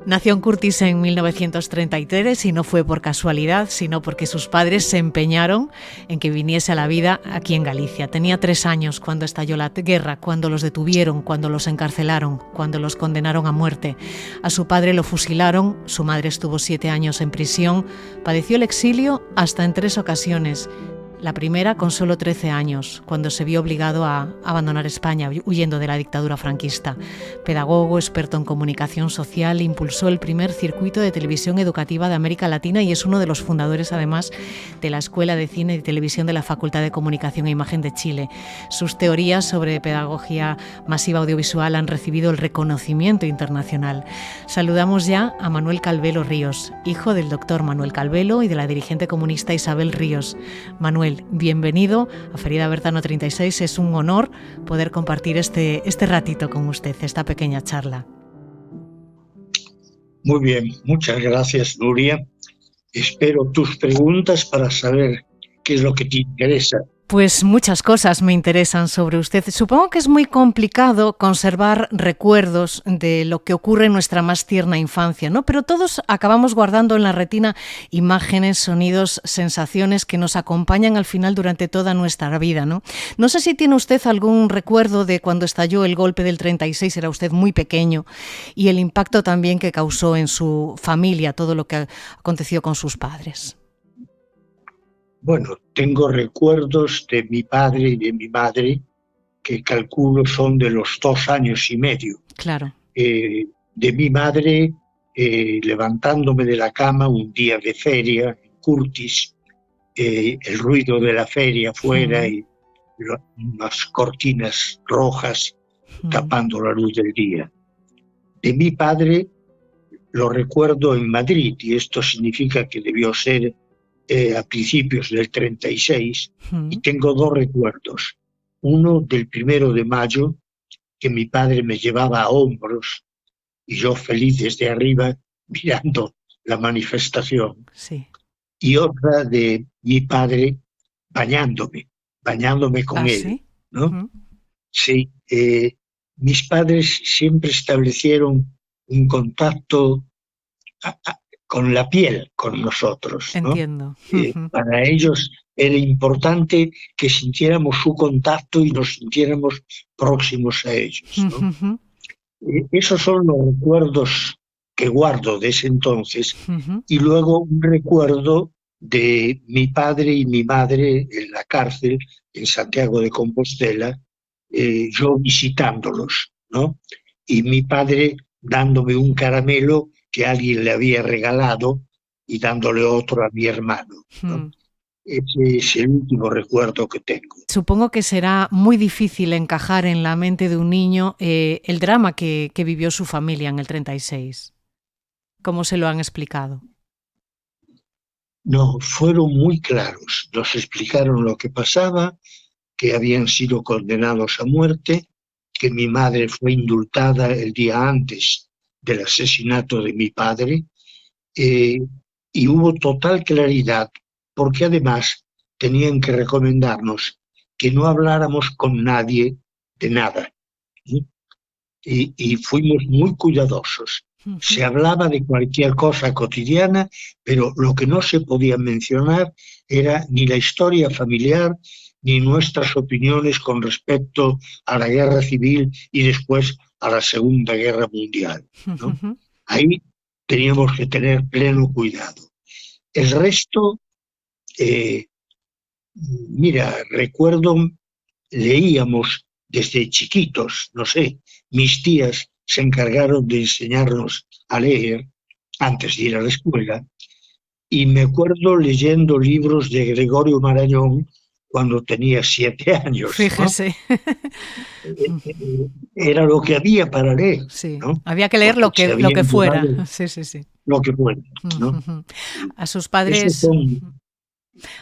Nació en Curtis en 1933 y no fue por casualidad, sino porque sus padres se empeñaron en que viniese a la vida aquí en Galicia. Tenía 3 años cuando estalló la guerra, cuando los detuvieron, cuando los encarcelaron, cuando los condenaron a muerte. A su padre lo fusilaron, su madre estuvo 7 años en prisión, padeció el exilio hasta en 3 ocasiones. La primera con solo 13 años, cuando se vio obligado a abandonar España, huyendo de la dictadura franquista. Pedagogo, experto en comunicación social, impulsó el primer circuito de televisión educativa de América Latina y es uno de los fundadores, además, de la Escuela de Cine y Televisión de la Facultad de Comunicación e Imagen de Chile. Sus teorías sobre pedagogía masiva audiovisual han recibido el reconocimiento internacional. Saludamos ya a Manuel Calvelo Ríos, hijo del doctor Manuel Calvelo y de la dirigente comunista Isabel Ríos. Manuel, bienvenido a Ferida Bertano 36. Es un honor poder compartir este ratito con usted, esta pequeña charla. Muy bien, muchas gracias, Nuria. Espero tus preguntas para saber qué es lo que te interesa. Pues muchas cosas me interesan sobre usted. Supongo que es muy complicado conservar recuerdos de lo que ocurre en nuestra más tierna infancia, ¿no? Pero todos acabamos guardando en la retina imágenes, sonidos, sensaciones que nos acompañan al final durante toda nuestra vida, ¿no? No sé si tiene usted algún recuerdo de cuando estalló el golpe del 36, era usted muy pequeño, y el impacto también que causó en su familia, todo lo que aconteció con sus padres. Bueno, tengo recuerdos de mi padre y de mi madre que calculo son de los 2 años y medio. Claro. De mi madre levantándome de la cama un día de feria en Curtis, el ruido de la feria afuera y unas cortinas rojas tapando la luz del día. De mi padre lo recuerdo en Madrid y esto significa que debió ser a principios del 36 y tengo 2 recuerdos. Uno del 1 de mayo, que mi padre me llevaba a hombros y yo feliz desde arriba mirando la manifestación. Sí. Y otra de mi padre bañándome con él, ¿sí? ¿no? Sí, mis padres siempre establecieron un contacto con la piel, con nosotros, ¿no? Entiendo. Para ellos era importante que sintiéramos su contacto y nos sintiéramos próximos a ellos, ¿no? Esos son los recuerdos que guardo de ese entonces. Y luego un recuerdo de mi padre y mi madre en la cárcel en Santiago de Compostela, yo visitándolos, ¿no? Y mi padre dándome un caramelo que alguien le había regalado y dándole otro a mi hermano, ¿no? Ese es el último recuerdo que tengo. Supongo que será muy difícil encajar en la mente de un niño el drama que vivió su familia en el 36. ¿Cómo se lo han explicado? No, fueron muy claros. Nos explicaron lo que pasaba, que habían sido condenados a muerte, que mi madre fue indultada el día antes del asesinato de mi padre, y hubo total claridad, porque además tenían que recomendarnos que no habláramos con nadie de nada. Y fuimos muy cuidadosos. Se hablaba de cualquier cosa cotidiana, pero lo que no se podía mencionar era ni la historia familiar, ni nuestras opiniones con respecto a la guerra civil y después a la Segunda Guerra Mundial, ¿no? Ahí teníamos que tener pleno cuidado. El resto, mira, recuerdo, leíamos desde chiquitos, no sé, mis tías se encargaron de enseñarnos a leer antes de ir a la escuela, y me acuerdo leyendo libros de Gregorio Marañón cuando tenía 7 años. Fíjese. ¿No? Era lo que había para leer. Sí, ¿no? había que leer lo que fuera. Sí, sí, sí. Lo que fuera, ¿no? A sus padres... Son...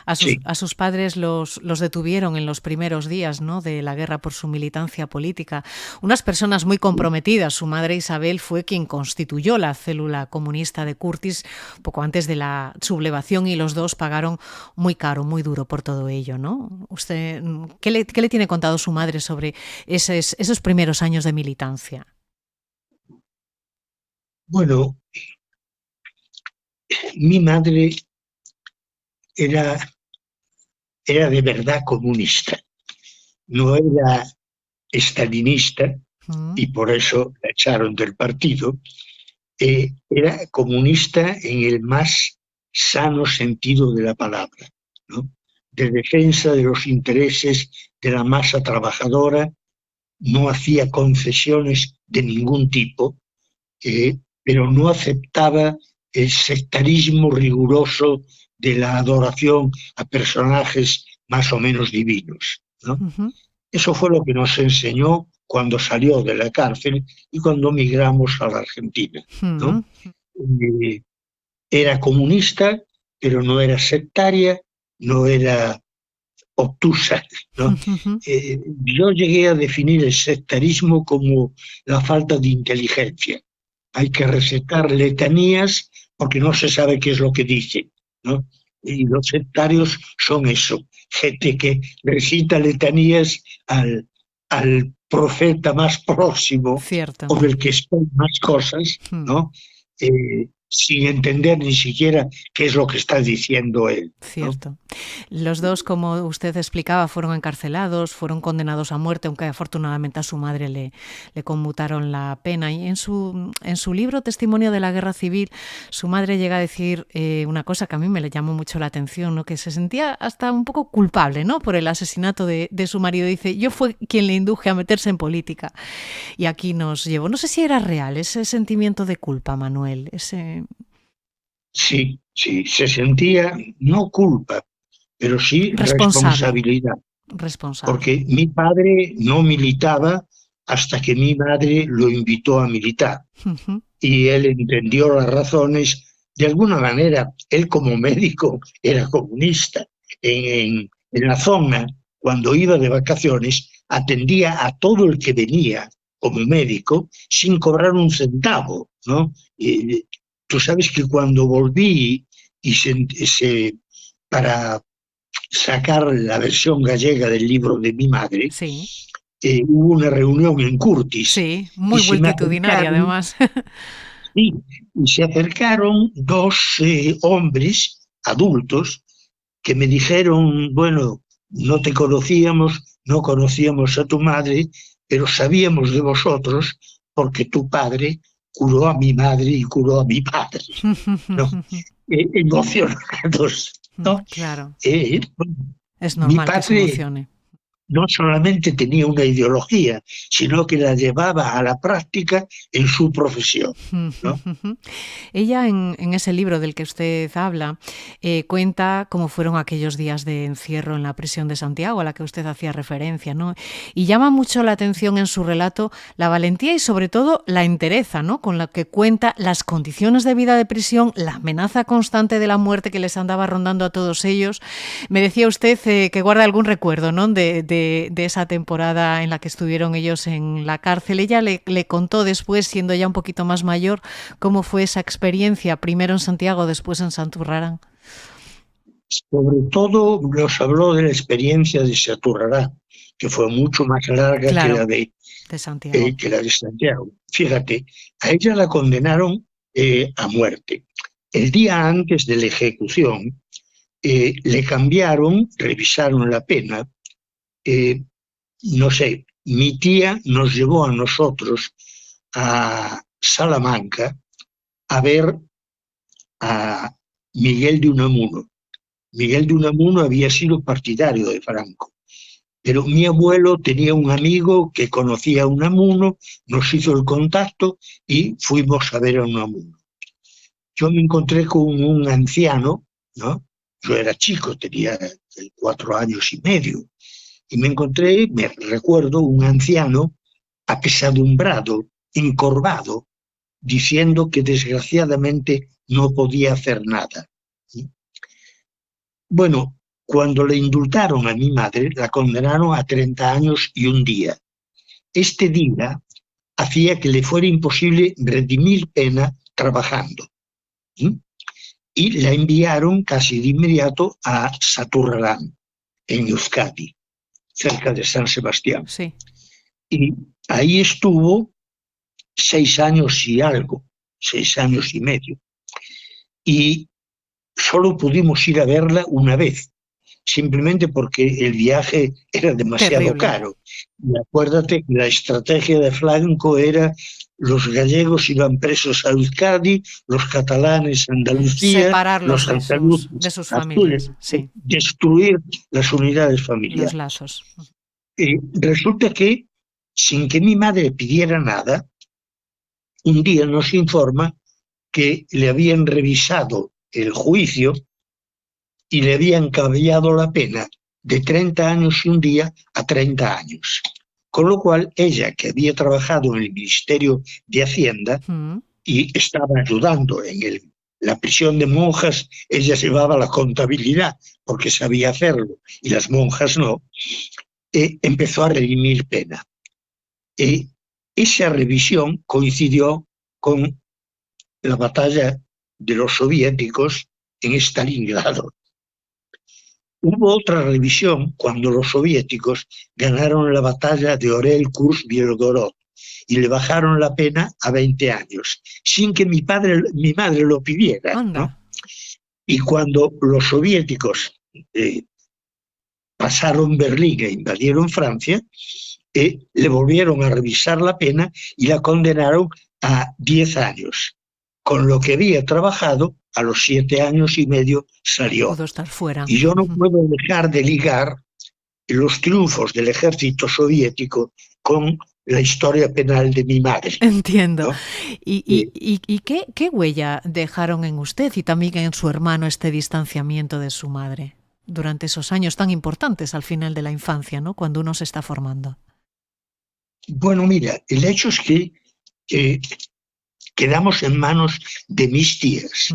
A sus padres los detuvieron en los primeros días, ¿no?, de la guerra por su militancia política. Unas personas muy comprometidas. Su madre Isabel fue quien constituyó la célula comunista de Curtis poco antes de la sublevación y los dos pagaron muy caro, muy duro por todo ello, ¿no? ¿Usted qué le tiene contado su madre sobre esos primeros años de militancia? Bueno, mi madre era, era de verdad comunista, no era estalinista y Mm, por eso la echaron del partido. Era comunista en el más sano sentido de la palabra, ¿no? De defensa de los intereses de la masa trabajadora, no hacía concesiones de ningún tipo, pero no aceptaba el sectarismo riguroso de la adoración a personajes más o menos divinos, ¿no? ujú, Eso fue lo que nos enseñó cuando salió de la cárcel y cuando migramos a la Argentina, mm, ¿no? Eh, Era comunista, pero no era sectaria, no era obtusa, ¿no? ujú. Yo llegué a definir el sectarismo como la falta de inteligencia. Hay que recetar letanías porque no se sabe qué es lo que dicen, ¿no? Y los sectarios son eso, gente que recita letanías al profeta más próximo Cierto. o del que espera más cosas, Mm. ¿no? Sin entender ni siquiera qué es lo que está diciendo él, ¿no? Cierto. Los dos, como usted explicaba, fueron encarcelados, fueron condenados a muerte, aunque afortunadamente a su madre le conmutaron la pena. Y en su libro Testimonio de la Guerra Civil, su madre llega a decir una cosa que a mí me le llamó mucho la atención, ¿no? Que se sentía hasta un poco culpable, ¿no? Por el asesinato de su marido. Dice, yo fue quien le induje a meterse en política y aquí nos llevó. No sé si era real ese sentimiento de culpa, Manuel, ese Sí, sí, se sentía no culpa, pero sí responsable, responsabilidad, responsable. porque mi padre no militaba hasta que mi madre lo invitó a militar Ujú. y él entendió las razones. De alguna manera, él como médico era comunista. En la zona, cuando iba de vacaciones, atendía a todo el que venía como médico sin cobrar un centavo, ¿no? Tú sabes que cuando volví y para sacar la versión gallega del libro de mi madre, Sí, hubo una reunión en Curtis sí, y muy se me multitudinaria acercaron. además. Sí, y se acercaron dos hombres adultos que me dijeron, bueno, no te conocíamos, no conocíamos a tu madre, pero sabíamos de vosotros porque tu padre curó a mi madre y curó a mi padre, ¿no? Emocionados, ¿no? Claro, Bueno, es mi normal que se padre emocione. no solamente tenía una ideología, sino que la llevaba a la práctica en su profesión, ¿no? Ella en ese libro del que usted habla cuenta cómo fueron aquellos días de encierro en la prisión de Santiago a la que usted hacía referencia, ¿no? Y llama mucho la atención en su relato la valentía y sobre todo la entereza, ¿no? Con la que cuenta las condiciones de vida de prisión, la amenaza constante de la muerte que les andaba rondando a todos ellos. Me decía usted que guarda algún recuerdo, ¿no? De esa temporada en la que estuvieron ellos en la cárcel. Ella le contó después, siendo ya un poquito más mayor, cómo fue esa experiencia, primero en Santiago, después en Santurrarán. Sobre todo nos habló de la experiencia de Saturrará, que fue mucho más larga Claro, de Santiago. que la de Santiago. Fíjate, a ella la condenaron a muerte. El día antes de la ejecución le cambiaron, revisaron la pena. eh, no sé, mi tía nos llevó a nosotros a Salamanca a ver a Miguel de Unamuno. Miguel de Unamuno había sido partidario de Franco, pero mi abuelo tenía un amigo que conocía a Unamuno, nos hizo el contacto y fuimos a ver a Unamuno. Yo me encontré con un anciano, ¿no? Yo era chico, tenía 4 años y medio, y me encontré, me recuerdo, un anciano apesadumbrado, encorvado, diciendo que desgraciadamente no podía hacer nada. Bueno, cuando le indultaron a mi madre, la condenaron a 30 años y un día. Este día hacía que le fuera imposible redimir pena trabajando. ¿Sí? Y la enviaron casi de inmediato a Saturralán, en Euskadi, cerca de San Sebastián. Sí. Y ahí estuvo 6 años y algo, 6 años y medio. Y solo pudimos ir a verla una vez, simplemente porque el viaje era demasiado Terrible. caro. Y acuérdate que la estrategia de Franco era: los gallegos iban presos a Euskadi, los catalanes a Andalucía, Separarlos los andaluces de sus a Asturias, familias, sí, destruir las unidades los familiares. lazos. Resulta que, sin que mi madre pidiera nada, un día nos informa que le habían revisado el juicio y le habían cambiado la pena de 30 años y un día a 30 años. Con lo cual, ella, que había trabajado en el Ministerio de Hacienda y estaba ayudando en la prisión de monjas, ella llevaba la contabilidad porque sabía hacerlo y las monjas no, empezó a redimir pena. Esa revisión coincidió con la batalla de los soviéticos en Stalingrado. Hubo otra revisión cuando los soviéticos ganaron la batalla de Orel-Kursk-Bielgorod y le bajaron la pena a 20 años, sin que mi madre lo pidiera, ¿no? Y cuando los soviéticos pasaron Berlín e invadieron Francia, le volvieron a revisar la pena y la condenaron a 10 años. Con lo que había trabajado, a los 7 años y medio salió. Pudo estar fuera. Y yo no puedo dejar de ligar los triunfos del ejército soviético con la historia penal de mi madre. Entiendo. ¿No? ¿Y qué huella dejaron en usted y también en su hermano este distanciamiento de su madre durante esos años tan importantes al final de la infancia, ¿no? Cuando uno se está formando? Bueno, mira, el hecho es que quedamos en manos de mis tías.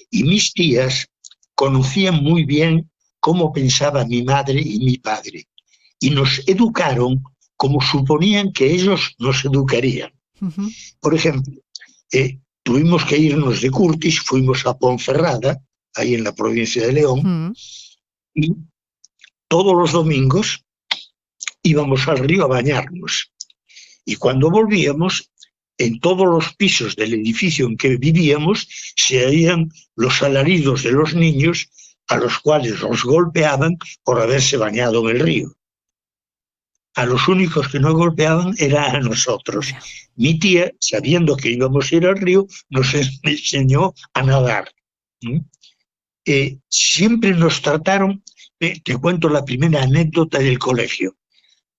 Y mis tías conocían muy bien cómo pensaba mi madre y mi padre. Y nos educaron como suponían que ellos nos educarían. Por ejemplo, tuvimos que irnos de Curtis, fuimos a Ponferrada, ahí en la provincia de León, y todos los domingos íbamos al río a bañarnos. Y cuando volvíamos, en todos los pisos del edificio en que vivíamos se oían los alaridos de los niños a los cuales los golpeaban por haberse bañado en el río. A los únicos que no golpeaban era a nosotros. Mi tía, sabiendo que íbamos a ir al río, nos enseñó a nadar. Siempre nos trataron, te cuento la primera anécdota del colegio.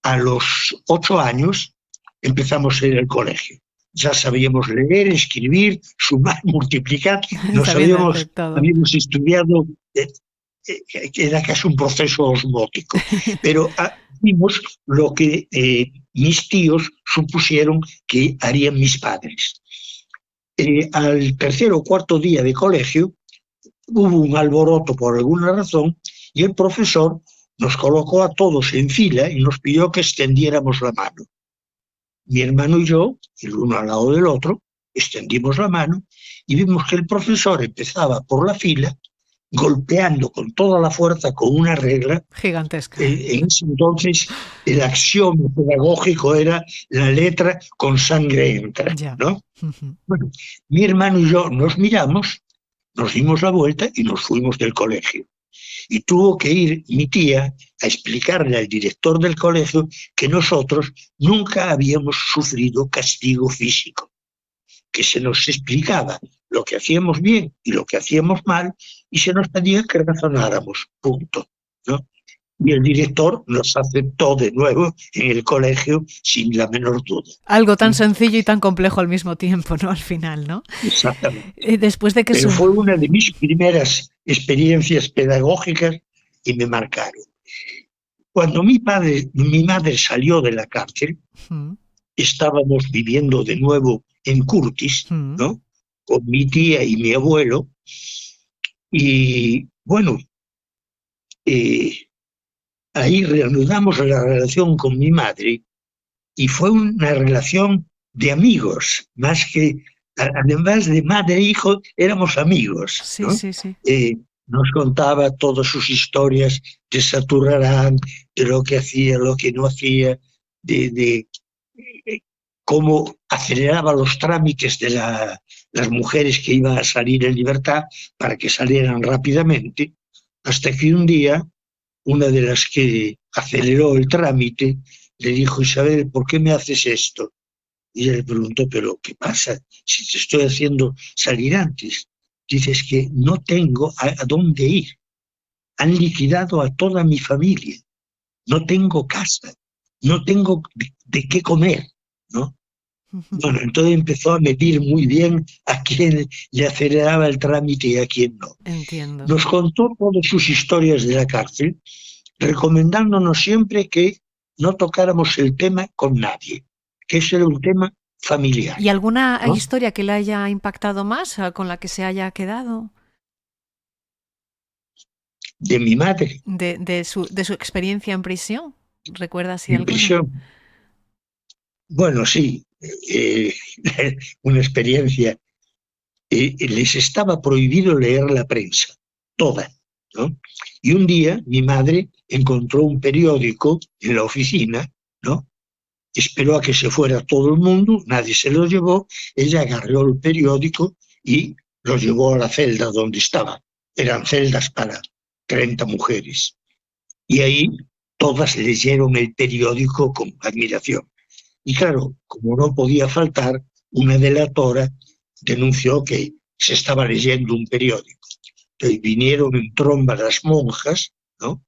A los 8 años empezamos a ir al colegio. Ya sabíamos leer, escribir, sumar, multiplicar. Habíamos estudiado, era casi un proceso osmótico. Pero vimos lo que mis tíos supusieron que harían mis padres. Al tercer o cuarto día de colegio hubo un alboroto por alguna razón y el profesor nos colocó a todos en fila y nos pidió que extendiéramos la mano. Mi hermano y yo, el uno al lado del otro, extendimos la mano y vimos que el profesor empezaba por la fila golpeando con toda la fuerza con una regla gigantesca. En ese entonces el axioma pedagógico era la letra con sangre entra, ¿no? Bueno, mi hermano y yo nos miramos, nos dimos la vuelta y nos fuimos del colegio. Y tuvo que ir mi tía a explicarle al director del colegio que nosotros nunca habíamos sufrido castigo físico, que se nos explicaba lo que hacíamos bien y lo que hacíamos mal y se nos pedía que razonáramos, punto, ¿no? Y el director nos aceptó de nuevo en el colegio sin la menor duda. Algo tan sencillo y tan complejo al mismo tiempo, ¿no? Al final, ¿no? Exactamente. Después de que Pero fue una de mis primeras experiencias pedagógicas y me marcaron. Cuando mi madre salió de la cárcel, estábamos viviendo de nuevo en Curtis, ¿no? Con mi tía y mi abuelo. Y bueno, ahí reanudamos la relación con mi madre y fue una relación de amigos, más que, además de madre e hijo, éramos amigos, ¿no? Sí. Nos contaba todas sus historias de Saturrarán, de lo que hacía, lo que no hacía, de cómo aceleraba los trámites de las mujeres que iban a salir en libertad para que salieran rápidamente, hasta que un día una de las que aceleró el trámite le dijo: Isabel, ¿por qué me haces esto? Y ella le preguntó: ¿pero qué pasa? Si te estoy haciendo salir antes. Dices que no tengo a dónde ir. Han liquidado a toda mi familia. No tengo casa. No tengo de qué comer, ¿no? Bueno, entonces empezó a medir muy bien a quién le aceleraba el trámite y a quién no. Entiendo. Nos contó todas sus historias de la cárcel, recomendándonos siempre que no tocáramos el tema con nadie, que ese era un tema familiar, ¿Y alguna ¿no? historia que le haya impactado más, con la que se haya quedado? De mi madre, De su experiencia en prisión. ¿Recuerda si en alguna? prisión. Bueno, sí, una experiencia. Les estaba prohibido leer la prensa, toda, ¿no? Y un día mi madre encontró un periódico en la oficina, ¿no? Esperó a que se fuera todo el mundo, nadie se lo llevó, ella agarró el periódico y lo llevó a la celda donde estaba. Eran celdas para 30 mujeres. Y ahí todas leyeron el periódico con admiración. Y claro, como no podía faltar, una delatora denunció que se estaba leyendo un periódico. Entonces vinieron en tromba las monjas, ¿no?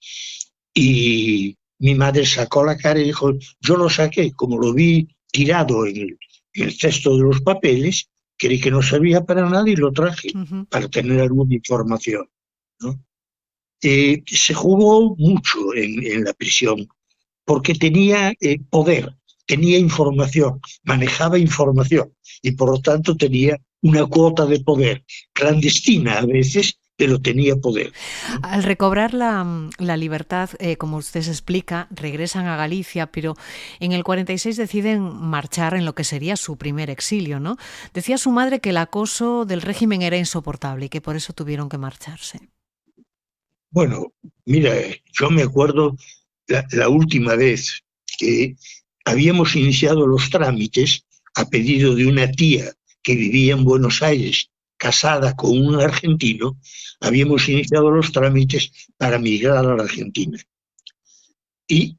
Y mi madre sacó la cara y dijo: yo lo saqué, como lo vi tirado en el cesto de los papeles, creí que no servía para nada y lo traje para tener alguna información, ¿no? Se jugó mucho en la prisión, porque tenía poder, tenía información, manejaba información y por lo tanto tenía una cuota de poder, clandestina a veces, pero tenía poder, ¿no? Al recobrar la libertad, como usted se explica, regresan a Galicia, pero en el 46 deciden marchar en lo que sería su primer exilio, ¿no? Decía su madre que el acoso del régimen era insoportable y que por eso tuvieron que marcharse. Bueno, mira, yo me acuerdo la última vez que habíamos iniciado los trámites a pedido de una tía que vivía en Buenos Aires, casada con un argentino, habíamos iniciado los trámites para migrar a la Argentina. Y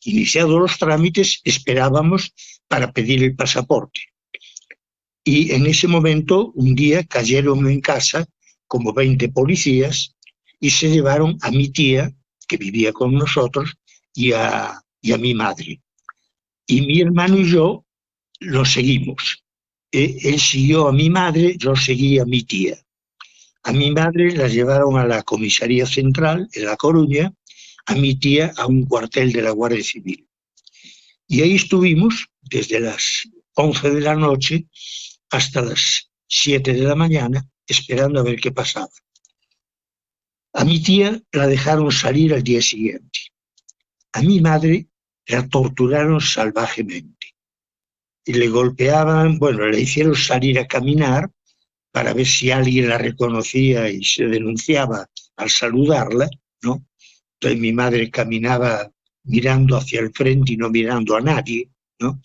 iniciados los trámites esperábamos para pedir el pasaporte. Y en ese momento, un día cayeron en casa como 20 policías y se llevaron a mi tía, que vivía con nosotros, y a mi madre. Y mi hermano y yo lo seguimos. Él siguió a mi madre, yo seguí a mi tía. A mi madre la llevaron a la comisaría central en La Coruña, a mi tía a un cuartel de la Guardia Civil. Y ahí estuvimos desde las 11 de la noche hasta las 7 de la mañana esperando a ver qué pasaba. A mi tía la dejaron salir al día siguiente. A mi madre la torturaron salvajemente. Y le golpeaban, bueno, le hicieron salir a caminar para ver si alguien la reconocía y se denunciaba al saludarla, ¿no? Entonces mi madre caminaba mirando hacia el frente y no mirando a nadie, ¿no?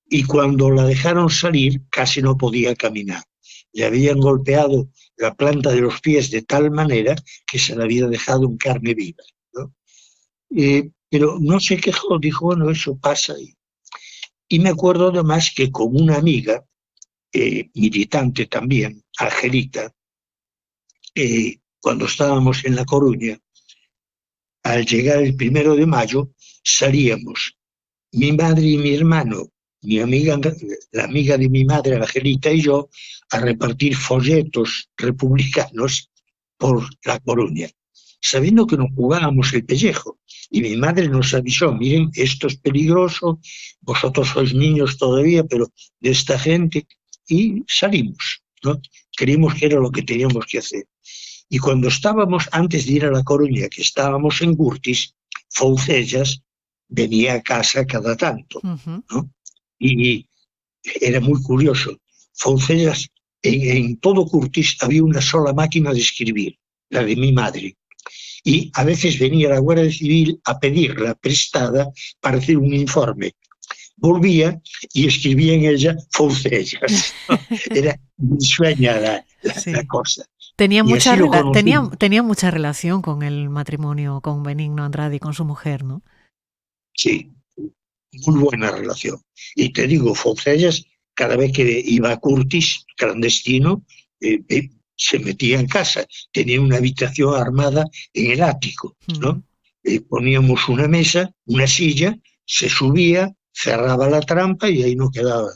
Y cuando la dejaron salir casi no podía caminar. Le habían golpeado la planta de los pies de tal manera que se la había dejado en carne viva, ¿no? Pero no se quejó, dijo: bueno, eso pasa. Y me acuerdo además que con una amiga, militante también, Angelita, cuando estábamos en La Coruña, al llegar el 1 de mayo, salíamos mi madre y mi hermano, mi amiga, la amiga de mi madre, Angelita, y yo, a repartir folletos republicanos por La Coruña, sabiendo que nos jugábamos el pellejo. Y mi madre nos avisó: miren, esto es peligroso, vosotros sois niños todavía, pero de esta gente. Y salimos, ¿no? Creímos que era lo que teníamos que hacer. Y cuando estábamos, antes de ir a La Coruña, que estábamos en Gurtis, Foucellas venía a casa cada tanto, ¿no? Y era muy curioso. Foucellas, en todo Curtis había una sola máquina de escribir, la de mi madre. Y a veces venía la Guardia Civil a pedirla prestada para hacer un informe. volvía y escribía en ella Foucellas, ¿no? Era risueña la Sí. cosa. Tenía Y mucha, así lo conocí. tenía mucha relación con el matrimonio con Benigno Andrade y con su mujer, ¿no? Sí, muy buena relación. Y te digo, Foucellas, cada vez que iba a Curtis, clandestino, se metía en casa. Tenía una habitación armada en el ático, Mm. ¿no? Poníamos una mesa, una silla, se subía, cerraba la trampa y ahí no quedaba.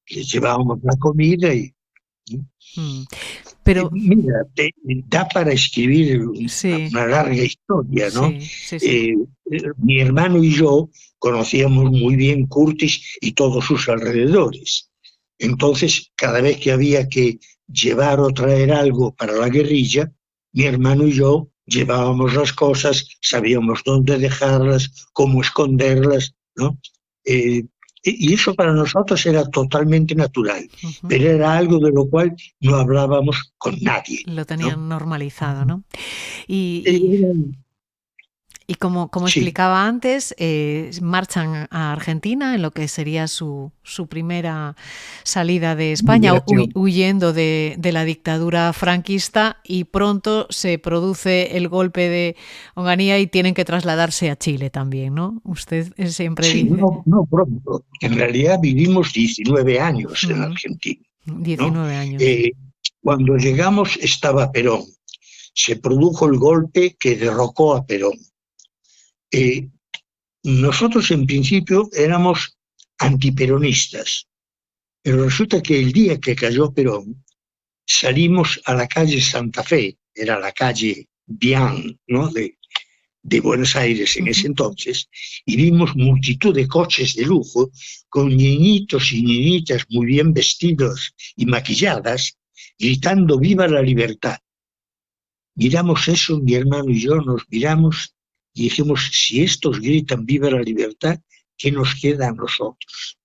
Le llevábamos la comida y... Mm. Pero Mira, da para escribir sí, una larga historia, ¿no? sí, sí, sí. Eh, Mi hermano y yo conocíamos muy bien Curtis y todos sus alrededores. Entonces, cada vez que había que llevar o traer algo para la guerrilla, mi hermano y yo llevábamos las cosas, sabíamos dónde dejarlas, cómo esconderlas, ¿no? Eh, y eso para nosotros era totalmente natural, Ujú. pero era algo de lo cual no hablábamos con nadie, Lo ¿no? tenían normalizado, ¿no? Y, Era- y como sí, explicaba antes, marchan a Argentina en lo que sería su primera salida de España, migración. huyendo de la dictadura franquista, y pronto se produce el golpe de Onganía y tienen que trasladarse a Chile también, ¿no? Usted siempre Sí, dice no, no pronto. En realidad vivimos 19 años en mm, Argentina, ¿no? 19 años. Eh, Cuando llegamos estaba Perón. Se produjo el golpe que derrocó a Perón. Eh, Nosotros en principio éramos antiperonistas, pero resulta que el día que cayó Perón salimos a la calle Santa Fe, era la calle Bian, ¿no? De Buenos Aires en ese Ujú. entonces, y vimos multitud de coches de lujo con niñitos y niñitas muy bien vestidos y maquilladas, gritando ¡Viva la libertad! Miramos eso, mi hermano y yo nos miramos y dijimos, si estos gritan ¡Viva la libertad!, ¿qué nos queda a nosotros?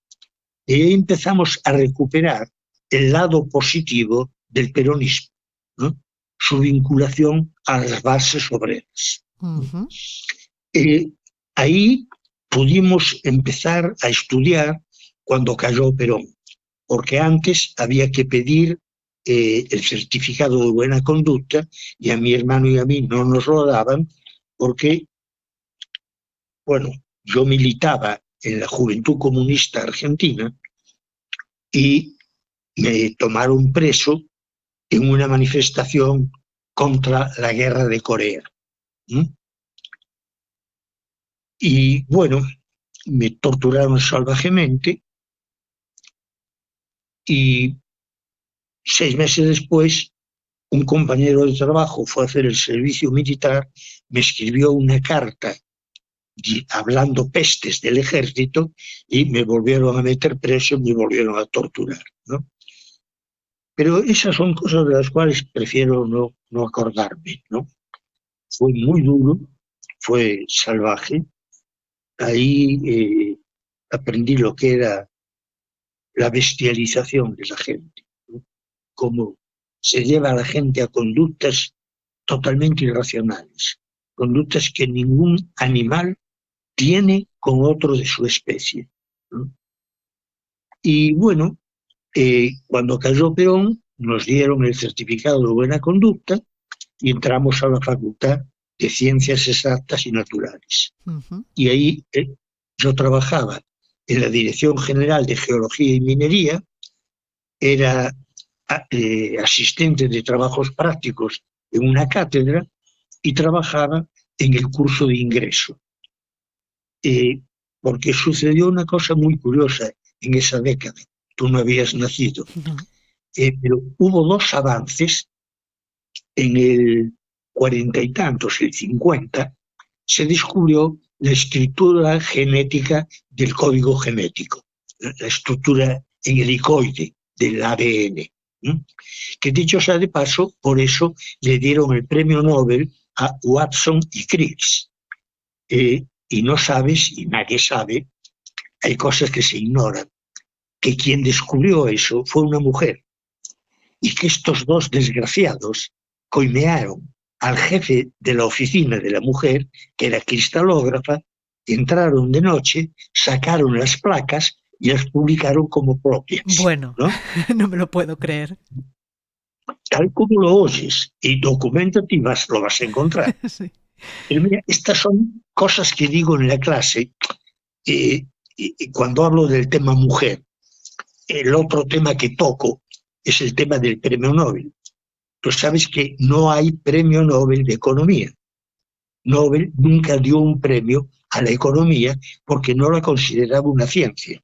Y ahí empezamos a recuperar el lado positivo del peronismo, ¿no? Su vinculación a las bases obreras. Ujú. Eh, Ahí pudimos empezar a estudiar cuando cayó Perón, porque antes había que pedir el certificado de buena conducta y a mi hermano y a mí no nos lo daban porque, bueno, yo militaba en la Juventud Comunista Argentina y me tomaron preso en una manifestación contra la guerra de Corea. ¿Mm? Y bueno, me torturaron salvajemente y 6 meses después un compañero de trabajo fue a hacer el servicio militar, me escribió una carta hablando pestes del ejército y me volvieron a meter preso y me volvieron a torturar, ¿no? Pero esas son cosas de las cuales prefiero no acordarme, ¿no? Fue muy duro, fue salvaje. Ahí aprendí lo que era la bestialización de la gente, ¿no? Cómo se lleva a la gente a conductas totalmente irracionales, conductas que ningún animal tiene con otro de su especie, ¿no? Y bueno, cuando cayó Perón, nos dieron el certificado de buena conducta y entramos a la Facultad de Ciencias Exactas y Naturales. Ujú. Y ahí yo trabajaba en la Dirección General de Geología y Minería, era asistente de trabajos prácticos en una cátedra y trabajaba en el curso de ingreso. Porque sucedió una cosa muy curiosa en esa década. Tú no habías nacido, No. pero hubo dos avances en el 40 y tantos, el 50, se descubrió la estructura genética del código genético, la estructura en helicoide del ADN. Que dicho sea de paso, por eso le dieron el premio Nobel a Watson y Crick. Y no sabes, y nadie sabe, hay cosas que se ignoran, que quien descubrió eso fue una mujer y que estos dos desgraciados coimearon al jefe de la oficina de la mujer, que era cristalógrafa, entraron de noche, sacaron las placas y las publicaron como propias, Bueno, ¿no? no me lo puedo creer. Tal como lo oyes y documentate y lo vas a encontrar. Sí. Pero mira, estas son cosas que digo en la clase y cuando hablo del tema mujer. El otro tema que toco es el tema del premio Nobel. Tú sabes que no hay premio Nobel de economía. Nobel nunca dio un premio a la economía porque no la consideraba una ciencia.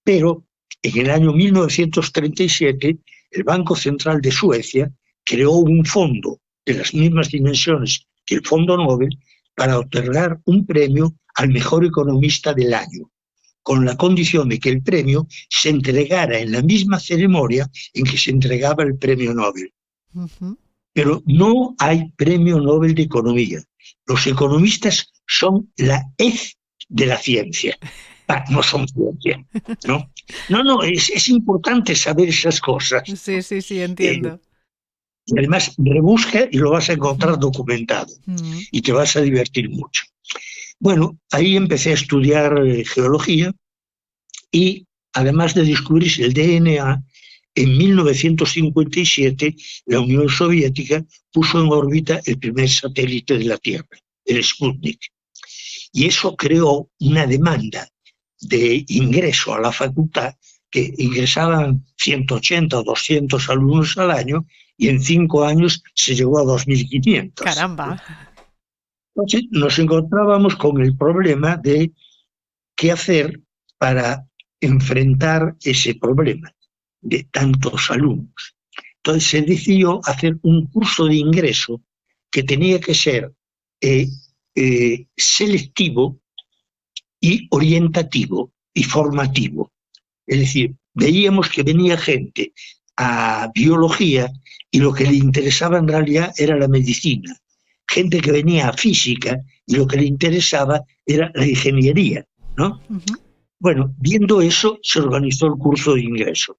Pero en el año 1937, el Banco Central de Suecia creó un fondo de las mismas dimensiones que el Fondo Nobel para otorgar un premio al mejor economista del año, con la condición de que el premio se entregara en la misma ceremonia en que se entregaba el premio Nobel. Pero no hay premio Nobel de Economía. Los economistas son la hez de la ciencia. No son ciencia, ¿no? No, es importante saber esas cosas. Sí, sí, sí, entiendo. Y además, rebusca y lo vas a encontrar documentado. Y te vas a divertir mucho. Bueno, ahí empecé a estudiar geología y además de descubrirse el DNA, en 1957 la Unión Soviética puso en órbita el primer satélite de la Tierra, el Sputnik. Y eso creó una demanda de ingreso a la facultad, que ingresaban 180 o 200 alumnos al año y en 5 años se llegó a 2.500. ¡Caramba! Entonces nos encontrábamos con el problema de qué hacer para enfrentar ese problema de tantos alumnos. Entonces se decidió hacer un curso de ingreso que tenía que ser selectivo y orientativo y formativo. Es decir, veíamos que venía gente a biología y lo que le interesaba en realidad era la medicina. Gente que venía a física y lo que le interesaba era la ingeniería, ¿no? Bueno, viendo eso, se organizó el curso de ingreso.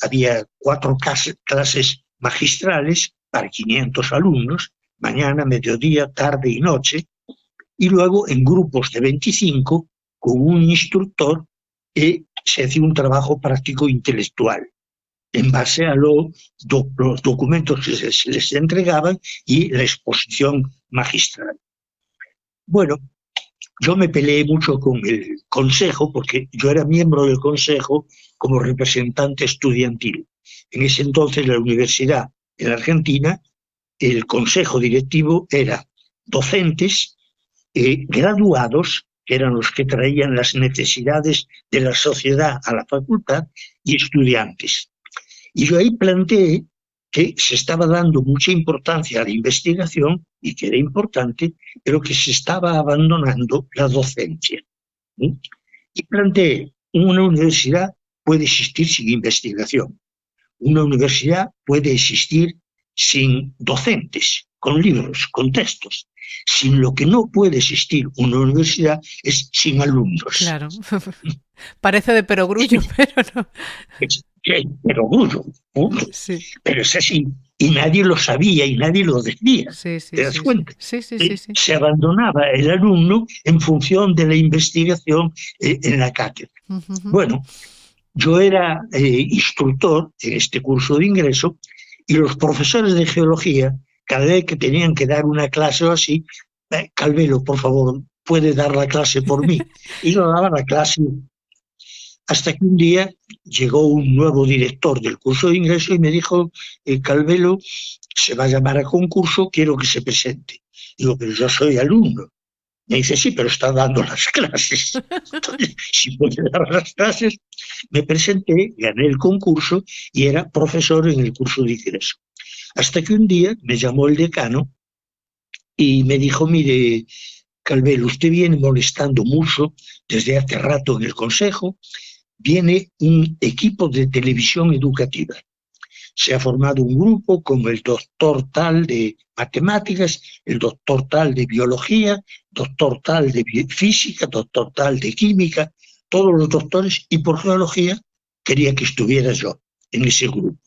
Había 4 clases magistrales para 500 alumnos, mañana, mediodía, tarde y noche, y luego en grupos de 25, con un instructor, se hacía un trabajo práctico intelectual, en base a los documentos que se les entregaban y la exposición magistral. Bueno, yo me peleé mucho con el consejo, porque yo era miembro del consejo como representante estudiantil. En ese entonces, la universidad en Argentina, el consejo directivo era docentes, graduados, que eran los que traían las necesidades de la sociedad a la facultad, y estudiantes. Y yo ahí planteé que se estaba dando mucha importancia a la investigación y que era importante, pero que se estaba abandonando la docencia. ¿Sí? Y planteé, una universidad puede existir sin investigación, una universidad puede existir sin docentes, con libros, con textos. Sin lo que no puede existir una universidad es sin alumnos. Claro. Parece de perogrullo, pero no. Es perogrullo, Sí. pero es así. Y nadie lo sabía y nadie lo decía. Sí, sí, ¿Te das sí, cuenta? sí, sí, sí, sí. Se abandonaba el alumno en función de la investigación en la cátedra. Bueno, yo era instructor en este curso de ingreso y los profesores de geología, cada vez que tenían que dar una clase o así, Calvelo, por favor, puede dar la clase por mí. Y yo daba la clase hasta que un día llegó un nuevo director del curso de ingreso y me dijo, Calvelo, se va a llamar a concurso, quiero que se presente. Digo, pero yo soy alumno. Me dice, sí, pero está dando las clases. Entonces, si puede dar las clases, me presenté, gané el concurso y era profesor en el curso de ingreso. Hasta que un día me llamó el decano y me dijo, mire, Calvelo, usted viene molestando mucho desde hace rato en el consejo, viene un equipo de televisión educativa. Se ha formado un grupo con el doctor tal de matemáticas, el doctor tal de biología, doctor tal de física, doctor tal de química, todos los doctores, y por geología quería que estuviera yo en ese grupo.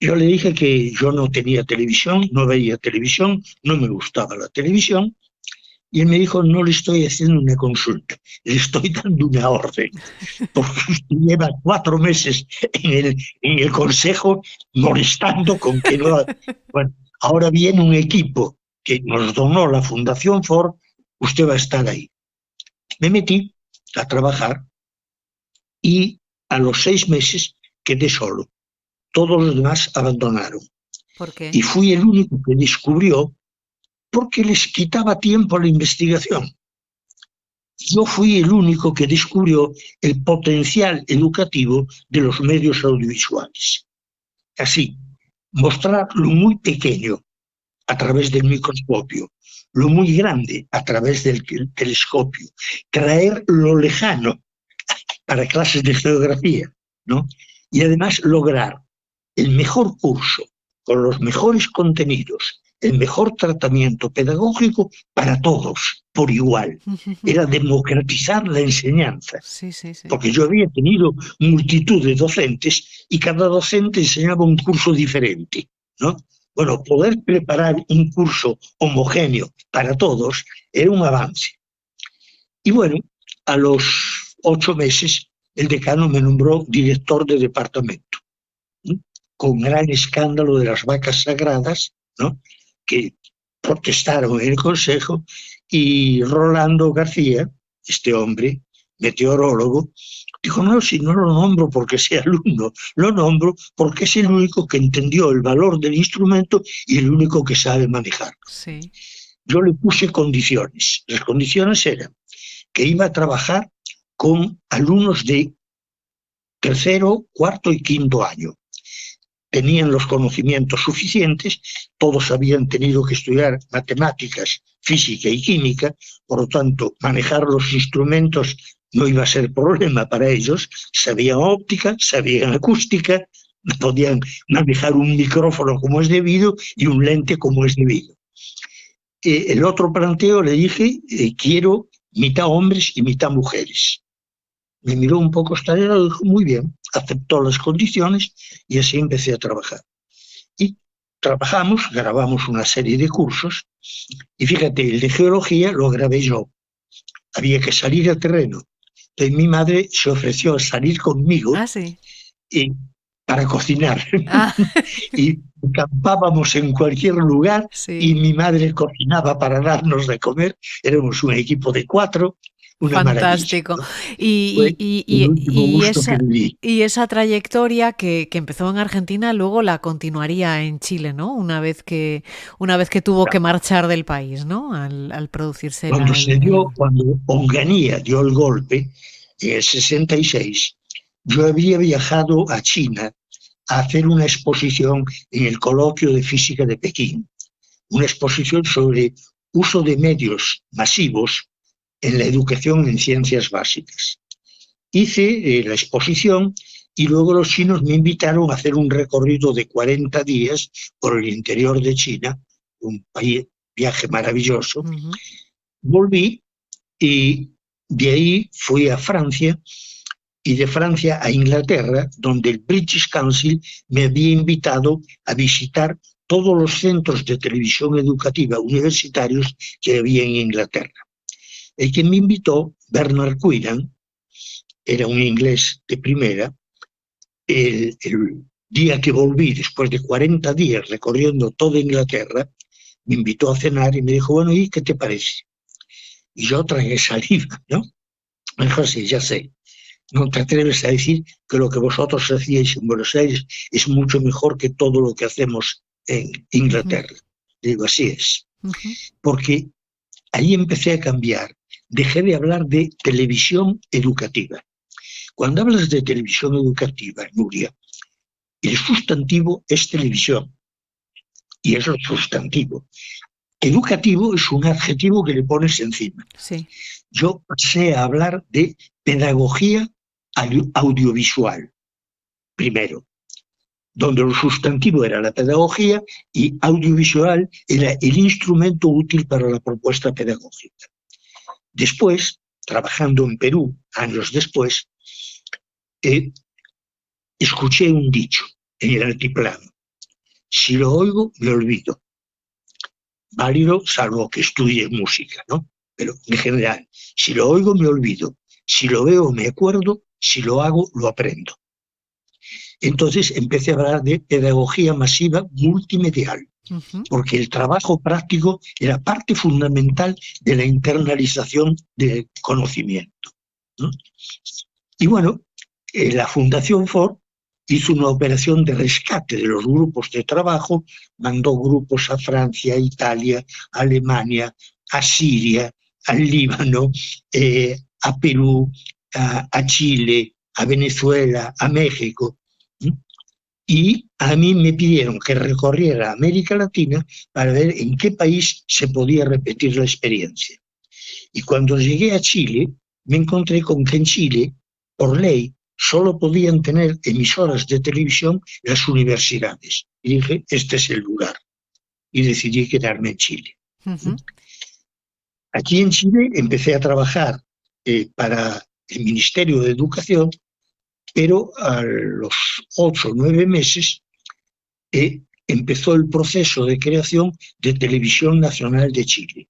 Yo le dije que yo no tenía televisión, no veía televisión, no me gustaba la televisión, Y él me dijo, no le estoy haciendo una consulta, le estoy dando una orden, porque usted lleva 4 meses en el consejo molestando con que no... Bueno, ahora viene un equipo que nos donó la Fundación Ford, usted va a estar ahí. Me metí a trabajar y a los 6 meses quedé solo. Todos los demás abandonaron. ¿Por qué? Y fui el único que descubrió porque les quitaba tiempo a la investigación. Yo fui el único que descubrió el potencial educativo de los medios audiovisuales. Así, mostrar lo muy pequeño a través del microscopio, lo muy grande a través del telescopio, traer lo lejano para clases de geografía, ¿no? Y además lograr el mejor curso, con los mejores contenidos, el mejor tratamiento pedagógico para todos, por igual. Era democratizar la enseñanza. Sí, sí, sí. Porque yo había tenido multitud de docentes y cada docente enseñaba un curso diferente, ¿no? Bueno, poder preparar un curso homogéneo para todos era un avance. Y bueno, a los 8 meses el decano me nombró director de departamento, ¿no? Con gran escándalo de las vacas sagradas, ¿no? Que protestaron en el consejo, y Rolando García, este hombre, meteorólogo, dijo, no, si no lo nombro porque sea alumno, lo nombro porque es el único que entendió el valor del instrumento y el único que sabe manejarlo. Sí. Yo le puse condiciones. Las condiciones eran que iba a trabajar con alumnos de 3º, 4º y 5º año. Tenían los conocimientos suficientes, todos habían tenido que estudiar matemáticas, física y química, por lo tanto, manejar los instrumentos no iba a ser problema para ellos, sabían óptica, sabían acústica, podían manejar un micrófono como es debido y un lente como es debido. El otro planteo le dije, quiero mitad hombres y mitad mujeres. Me miró un poco extrañado y dijo, muy bien, aceptó las condiciones y así empecé a trabajar. Y trabajamos, grabamos una serie de cursos y fíjate, el de geología lo grabé yo. Había que salir al terreno. Entonces mi madre se ofreció a salir conmigo Sí. Para cocinar. Ah. Y acampábamos en cualquier lugar y Sí. mi madre cocinaba para darnos de comer. Éramos un equipo de 4, una maravilla, Fantástico. ¿no? Fue Y, y, el y, último y gusto que esa, viví. y esa trayectoria que empezó en Argentina, luego la continuaría en Chile, ¿no? Una vez que tuvo que marchar del país, ¿no? Al producirse Cuando Onganía dio el golpe, en el 66, yo había viajado a China a hacer una exposición en el Coloquio de Física de Pekín, una exposición sobre uso de medios masivos en la educación en ciencias básicas. Hice la exposición y luego los chinos me invitaron a hacer un recorrido de 40 días por el interior de China, un viaje maravilloso. Volví y de ahí fui a Francia y de Francia a Inglaterra, donde el British Council me había invitado a visitar todos los centros de televisión educativa universitarios que había en Inglaterra. El que me invitó, Bernard Quillan, era un inglés de primera. El día que volví, después de 40 días recorriendo toda Inglaterra, me invitó a cenar y me dijo, bueno, ¿y qué te parece? Y yo tragué saliva, ¿no? Me dijo, sí, ya sé. No te atreves a decir que lo que vosotros hacíais en Buenos Aires es mucho mejor que todo lo que hacemos en Inglaterra. Digo, así es. Porque ahí empecé a cambiar. Dejé de hablar de televisión educativa. Cuando hablas de televisión educativa, Nuria, el sustantivo es televisión. Y es lo sustantivo. Educativo es un adjetivo que le pones encima. Sí. Yo pasé a hablar de pedagogía audiovisual, primero, donde el sustantivo era la pedagogía y audiovisual era el instrumento útil para la propuesta pedagógica. Después, trabajando en Perú, años después, escuché un dicho en el altiplano: si lo oigo, me olvido. Válido salvo que estudie música, ¿no? pero en general, si lo oigo me olvido, si lo veo me acuerdo, si lo hago lo aprendo. Entonces empecé a hablar de pedagogía masiva multimedial, porque el trabajo práctico era parte fundamental de la internalización del conocimiento, ¿no? Y bueno, la Fundación Ford hizo una operación de rescate de los grupos de trabajo, mandó grupos a Francia, a Italia, a Alemania, a Siria, al Líbano, a Perú, a Chile, a Venezuela, a México. Y a mí me pidieron que recorriera América Latina para ver en qué país se podía repetir la experiencia. Y cuando llegué a Chile, me encontré con que en Chile, por ley, solo podían tener emisoras de televisión las universidades. Y dije, este es el lugar. Y decidí quedarme en Chile. Aquí en Chile empecé a trabajar para el Ministerio de Educación, pero a los 8 o 9 meses empezó el proceso de creación de Televisión Nacional de Chile.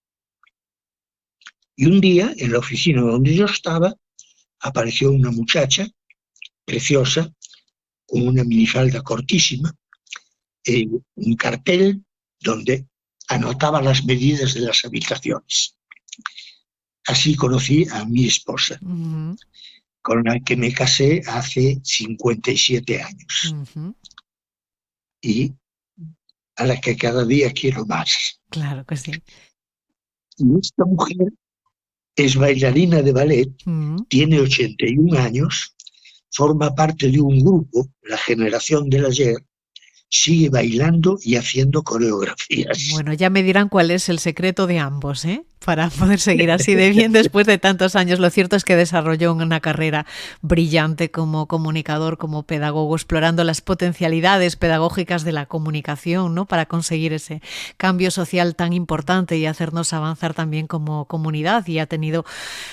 Y un día, en la oficina donde yo estaba, apareció una muchacha preciosa, con una minifalda cortísima, un cartel donde anotaba las medidas de las habitaciones. Así conocí a mi esposa, con la que me casé hace 57 años. Y a la que cada día quiero más. Claro que sí. Y esta mujer es bailarina de ballet, tiene 81 años, forma parte de un grupo, la Generación del Ayer, sigue bailando y haciendo coreografías. Bueno, ya me dirán cuál es el secreto de ambos, para poder seguir así de bien después de tantos años. Lo cierto es que desarrolló una carrera brillante como comunicador, como pedagogo, explorando las potencialidades pedagógicas de la comunicación, ¿no? Para conseguir ese cambio social tan importante y hacernos avanzar también como comunidad. Y ha tenido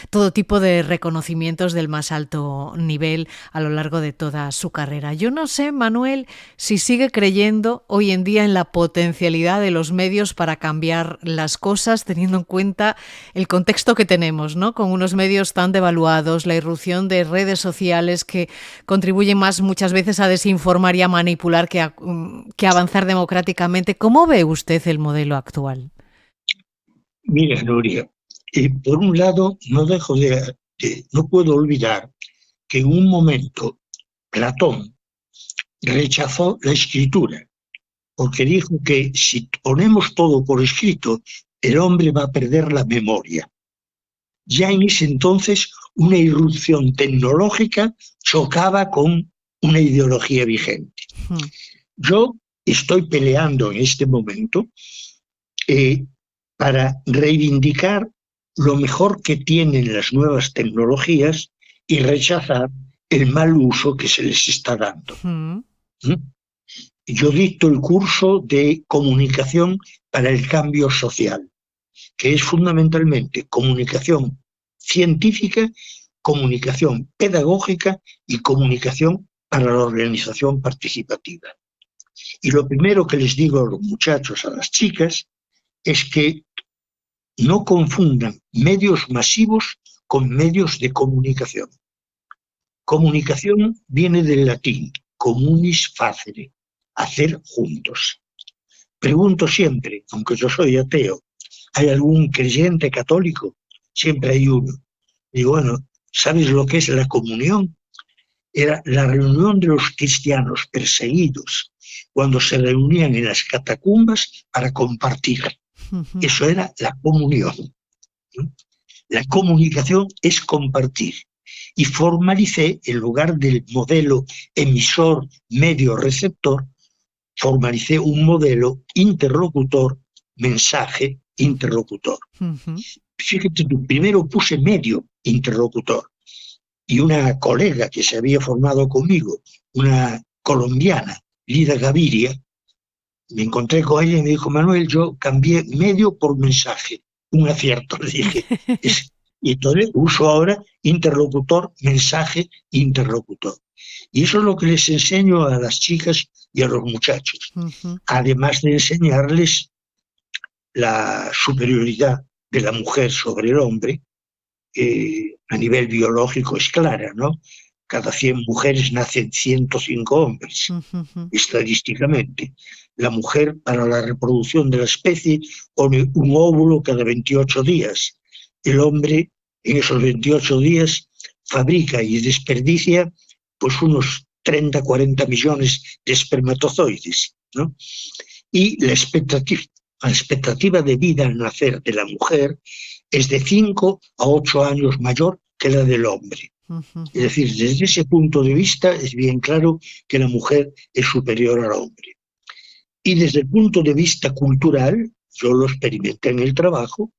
todo tipo de reconocimientos del más alto nivel a lo largo de toda su carrera. Yo no sé, Manuel, si sigue creyendo hoy en día en la potencialidad de los medios para cambiar las cosas, teniendo en cuenta el contexto que tenemos, ¿no? Con unos medios tan devaluados, la irrupción de redes sociales que contribuyen más muchas veces a desinformar y a manipular que a avanzar democráticamente. ¿Cómo ve usted el modelo actual? Mira, Nuria, por un lado, no puedo olvidar que en un momento Platón rechazó la escritura, porque dijo que si ponemos todo por escrito, el hombre va a perder la memoria. Ya en ese entonces, una irrupción tecnológica chocaba con una ideología vigente. Yo estoy peleando en este momento para reivindicar lo mejor que tienen las nuevas tecnologías y rechazar el mal uso que se les está dando. Yo dicto el curso de comunicación para el cambio social, que es fundamentalmente comunicación científica, comunicación pedagógica y comunicación para la organización participativa. Y lo primero que les digo a los muchachos, a las chicas, es que no confundan medios masivos con medios de comunicación. Comunicación viene del latín, communis facere, hacer juntos. Pregunto siempre, aunque yo soy ateo, ¿hay algún creyente católico? Siempre hay uno. Digo, bueno, ¿sabes lo que es la comunión? Era la reunión de los cristianos perseguidos cuando se reunían en las catacumbas para compartir. Eso era la comunión. La comunicación es compartir. Y formalicé, en lugar del modelo emisor, medio, receptor, formalicé un modelo interlocutor, mensaje, interlocutor. Fíjate tú, primero puse medio interlocutor. Y una colega que se había formado conmigo, una colombiana, Lida Gaviria, me encontré con ella y me dijo, Manuel, yo cambié medio por mensaje. Un acierto, le dije. Y entonces uso ahora interlocutor, mensaje, interlocutor. Y eso es lo que les enseño a las chicas y a los muchachos. Además de enseñarles la superioridad de la mujer sobre el hombre, a nivel biológico es clara, ¿no? Cada 100 mujeres nacen 105 hombres, estadísticamente. La mujer, para la reproducción de la especie, pone un óvulo cada 28 días. El hombre, en esos 28 días, fabrica y desperdicia pues unos 30, 40 millones de espermatozoides, ¿no? Y la expectativa de vida al nacer de la mujer es de 5 a 8 años mayor que la del hombre. Es decir, desde ese punto de vista es bien claro que la mujer es superior al hombre. Y desde el punto de vista cultural, yo lo experimenté en el trabajo,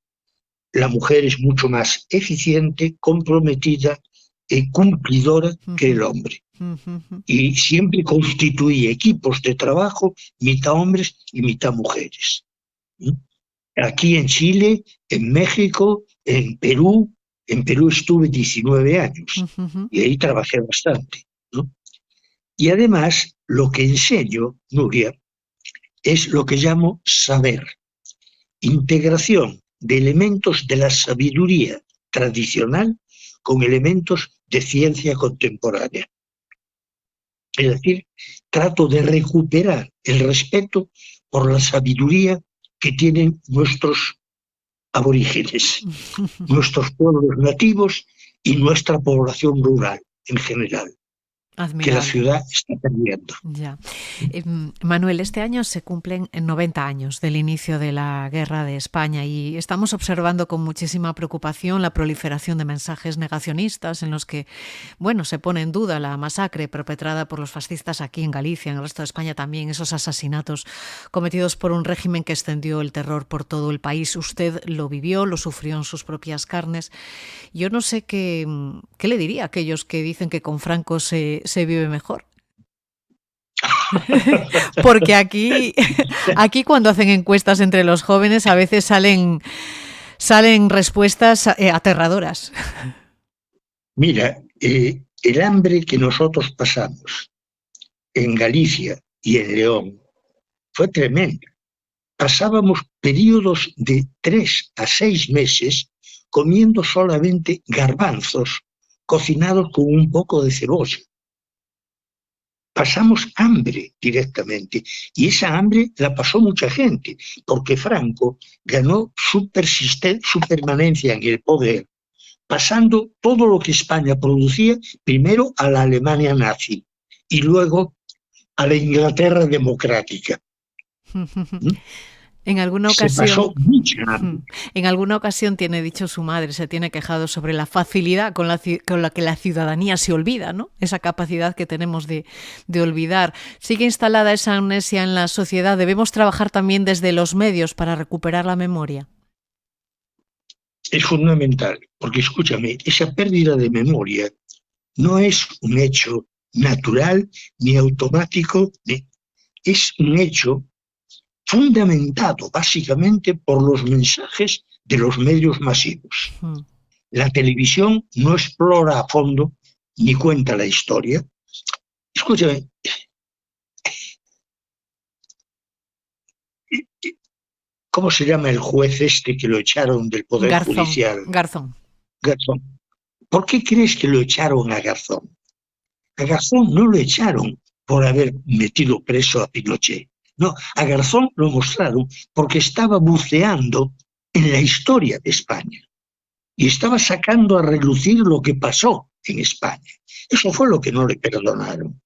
la mujer es mucho más eficiente, comprometida y cumplidora que el hombre. Y siempre constituí equipos de trabajo, mitad hombres y mitad mujeres. Aquí en Chile, en México, en Perú estuve 19 años y ahí trabajé bastante, ¿no? Y además, lo que enseño, Nuria, es lo que llamo saber, integración de elementos de la sabiduría tradicional con elementos de ciencia contemporánea. Es decir, trato de recuperar el respeto por la sabiduría que tienen nuestros aborígenes, nuestros pueblos nativos y nuestra población rural en general. Admirable. Que la ciudad está perdiendo. Ya. Manuel, este año se cumplen 90 años del inicio de la Guerra de España y estamos observando con muchísima preocupación la proliferación de mensajes negacionistas en los que, bueno, se pone en duda la masacre perpetrada por los fascistas aquí en Galicia, en el resto de España también, esos asesinatos cometidos por un régimen que extendió el terror por todo el país. Usted lo vivió, lo sufrió en sus propias carnes. Yo no sé qué le diría a aquellos que dicen que con Franco se vive mejor. Porque aquí cuando hacen encuestas entre los jóvenes a veces salen respuestas aterradoras. Mira, el hambre que nosotros pasamos en Galicia y en León fue tremendo. Pasábamos periodos de 3 a 6 meses comiendo solamente garbanzos cocinados con un poco de cebolla. Pasamos hambre directamente y esa hambre la pasó mucha gente porque Franco ganó su permanencia en el poder pasando todo lo que España producía primero a la Alemania nazi y luego a la Inglaterra democrática. En alguna ocasión, se pasó mucha hambre. En alguna ocasión tiene dicho su madre, se tiene quejado sobre la facilidad con la que la ciudadanía se olvida, ¿no? Esa capacidad que tenemos de olvidar. Sigue instalada esa amnesia en la sociedad. Debemos trabajar también desde los medios para recuperar la memoria. Es fundamental, porque escúchame, esa pérdida de memoria no es un hecho natural ni automático, es un hecho fundamentado básicamente por los mensajes de los medios masivos. La televisión no explora a fondo ni cuenta la historia. Escúchame, ¿cómo se llama el juez este que lo echaron del Poder Judicial? Garzón. ¿Por qué crees que lo echaron a Garzón? A Garzón no lo echaron por haber metido preso a Pinochet. No, a Garzón lo mostraron porque estaba buceando en la historia de España y estaba sacando a relucir lo que pasó en España. Eso fue lo que no le perdonaron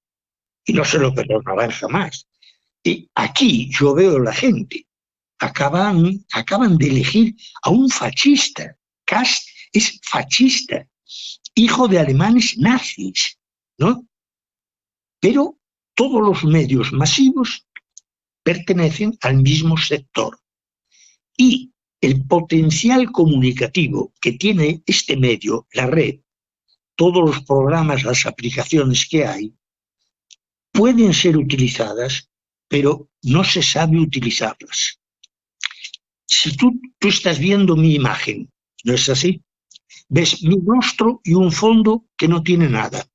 y no se lo perdonarán jamás. Y aquí yo veo a la gente, acaban de elegir a un fascista. Kast es fascista, hijo de alemanes nazis, ¿no? Pero todos los medios masivos pertenecen al mismo sector. Y el potencial comunicativo que tiene este medio, la red, todos los programas, las aplicaciones que hay, pueden ser utilizadas, pero no se sabe utilizarlas. Si tú estás viendo mi imagen, ¿no es así? Ves mi rostro y un fondo que no tiene nada.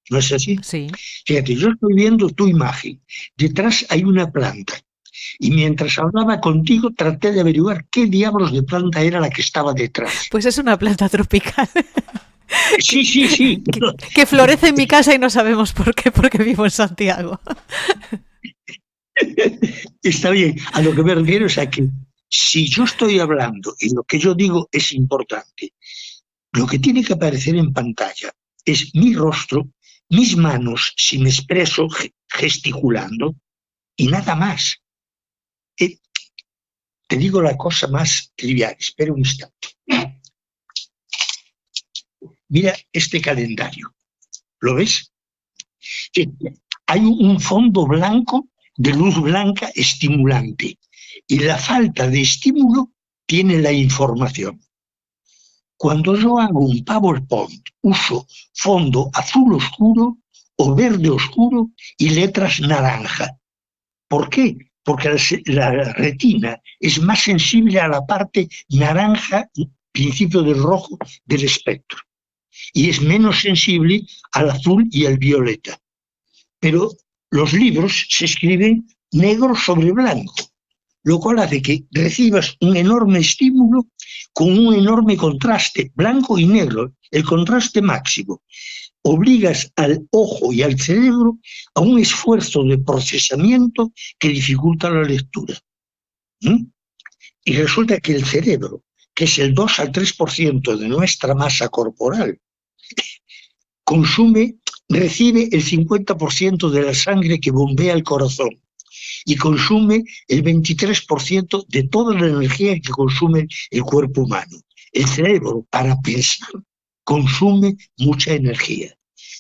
¿No es así? Sí. Fíjate, yo estoy viendo tu imagen. Detrás hay una planta. Y mientras hablaba contigo, traté de averiguar qué diablos de planta era la que estaba detrás. Pues es una planta tropical. Sí, sí, sí. Que florece en mi casa y no sabemos por qué, porque vivo en Santiago. Está bien. A lo que me refiero es a que si yo estoy hablando y lo que yo digo es importante, lo que tiene que aparecer en pantalla es mi rostro, mis manos, si me expreso gesticulando, y nada más. Te digo la cosa más trivial. Espera un instante. Mira este calendario. ¿Lo ves? Hay un fondo blanco de luz blanca estimulante y la falta de estímulo tiene la información. Cuando yo hago un PowerPoint, uso fondo azul oscuro o verde oscuro y letras naranja. ¿Por qué? Porque la retina es más sensible a la parte naranja, principio del rojo, del espectro, y es menos sensible al azul y al violeta. Pero los libros se escriben negro sobre blanco, lo cual hace que recibas un enorme estímulo con un enorme contraste, blanco y negro, el contraste máximo. Obligas al ojo y al cerebro a un esfuerzo de procesamiento que dificulta la lectura. Y resulta que el cerebro, que es el 2 al 3% de nuestra masa corporal, recibe el 50% de la sangre que bombea el corazón y consume el 23% de toda la energía que consume el cuerpo humano. El cerebro, para pensar, consume mucha energía.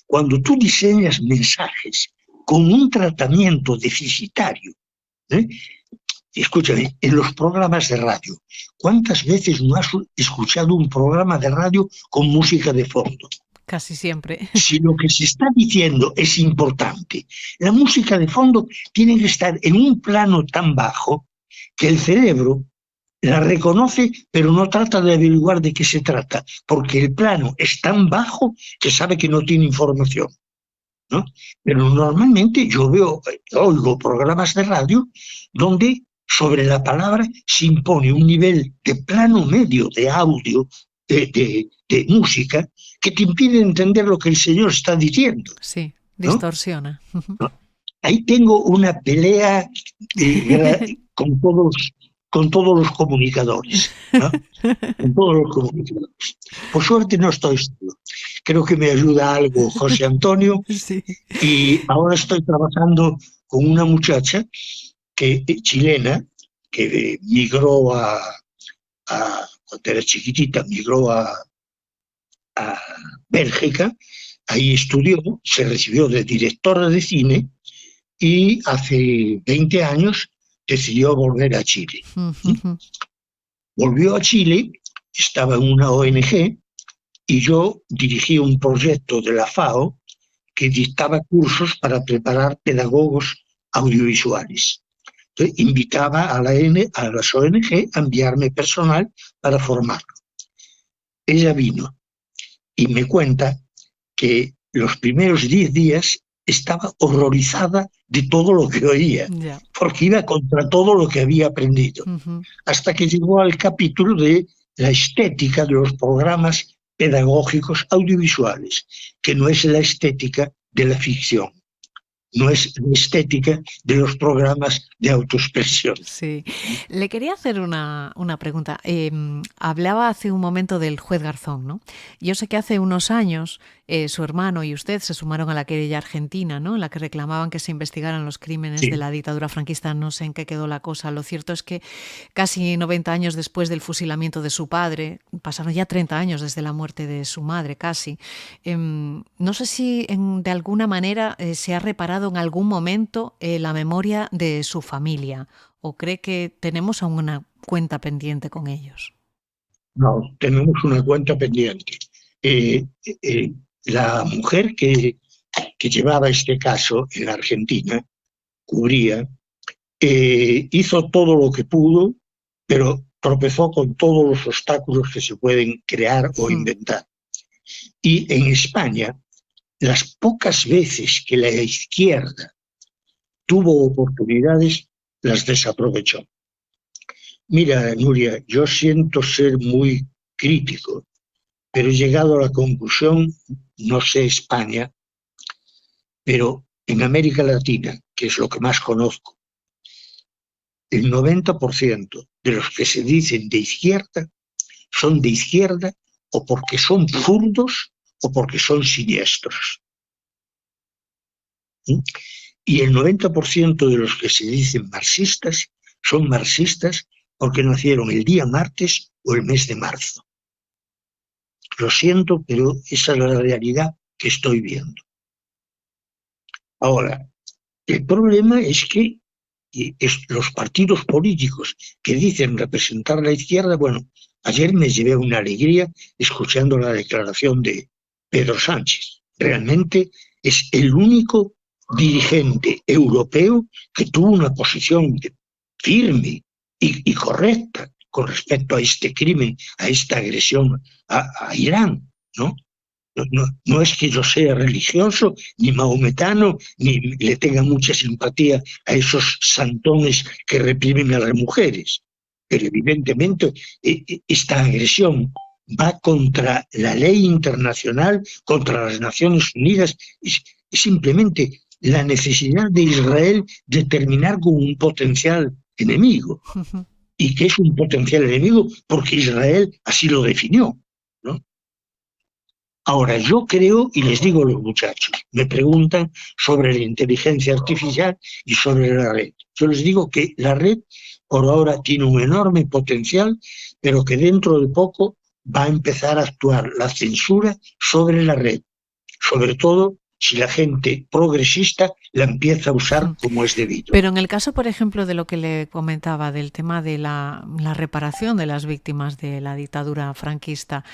Cuando tú diseñas mensajes con un tratamiento deficitario, escúchame, en los programas de radio, ¿cuántas veces no has escuchado un programa de radio con música de fondo? Casi siempre. Si lo que se está diciendo es importante, la música de fondo tiene que estar en un plano tan bajo que el cerebro la reconoce, pero no trata de averiguar de qué se trata, porque el plano es tan bajo que sabe que no tiene información, ¿no? Pero normalmente yo oigo programas de radio donde sobre la palabra se impone un nivel de plano medio de audio, de música, que te impide entender lo que el señor está diciendo. Sí, ¿no? distorsiona. ¿No? Ahí tengo una pelea con todos los comunicadores, ¿no? Con todos los comunicadores. Por suerte no estoy solo. Creo que me ayuda algo José Antonio. Sí. Y ahora estoy trabajando con una muchacha chilena que migró cuando era chiquitita, migró a Bélgica, ahí estudió, se recibió de directora de cine y hace 20 años decidió volver a Chile. Volvió a Chile, estaba en una ONG y yo dirigí un proyecto de la FAO que dictaba cursos para preparar pedagogos audiovisuales. Entonces, invitaba a las ONG a enviarme personal para formarlo. Ella vino y me cuenta que los primeros 10 días estaba horrorizada de todo lo que oía, porque iba contra todo lo que había aprendido, hasta que llegó al capítulo de la estética de los programas pedagógicos audiovisuales, que no es la estética de la ficción, no es la estética de los programas de autoexpresión. Sí. Le quería hacer una pregunta. Hablaba hace un momento del juez Garzón, ¿no? Yo sé que hace unos años su hermano y usted se sumaron a la querella argentina, ¿no? En la que reclamaban que se investigaran los crímenes de la dictadura franquista. No sé en qué quedó la cosa. Lo cierto es que casi 90 años después del fusilamiento de su padre, pasaron ya 30 años desde la muerte de su madre, casi. No sé si de alguna manera se ha reparado en algún momento la memoria de su familia, o cree que tenemos aún una cuenta pendiente con ellos. No, tenemos una cuenta pendiente. La mujer que llevaba este caso en Argentina, cubría, hizo todo lo que pudo, pero tropezó con todos los obstáculos que se pueden crear o inventar. Y en España, las pocas veces que la izquierda tuvo oportunidades, las desaprovechó. Mira, Nuria, yo siento ser muy crítico, pero he llegado a la conclusión, no sé España, pero en América Latina, que es lo que más conozco, el 90% de los que se dicen de izquierda son de izquierda o porque son zurdos o porque son siniestros. Y el 90% de los que se dicen marxistas son marxistas porque nacieron el día martes o el mes de marzo. Lo siento, pero esa es la realidad que estoy viendo. Ahora, el problema es que los partidos políticos que dicen representar la izquierda, bueno, ayer me llevé una alegría escuchando la declaración de Pedro Sánchez. Realmente es el único dirigente europeo que tuvo una posición firme y correcta con respecto a este crimen, a esta agresión a Irán, ¿no? No es que yo sea religioso, ni mahometano, ni le tenga mucha simpatía a esos santones que reprimen a las mujeres, pero evidentemente esta agresión va contra la ley internacional, contra las Naciones Unidas, es simplemente la necesidad de Israel de terminar con un potencial enemigo, y que es un potencial enemigo porque Israel así lo definió, ¿no? Ahora, yo creo, y les digo a los muchachos, me preguntan sobre la inteligencia artificial y sobre la red. Yo les digo que la red por ahora tiene un enorme potencial, pero que dentro de poco va a empezar a actuar la censura sobre la red, sobre todo si la gente progresista la empieza a usar como es debido. Pero en el caso, por ejemplo, de lo que le comentaba, del tema de la reparación de las víctimas de la dictadura franquista,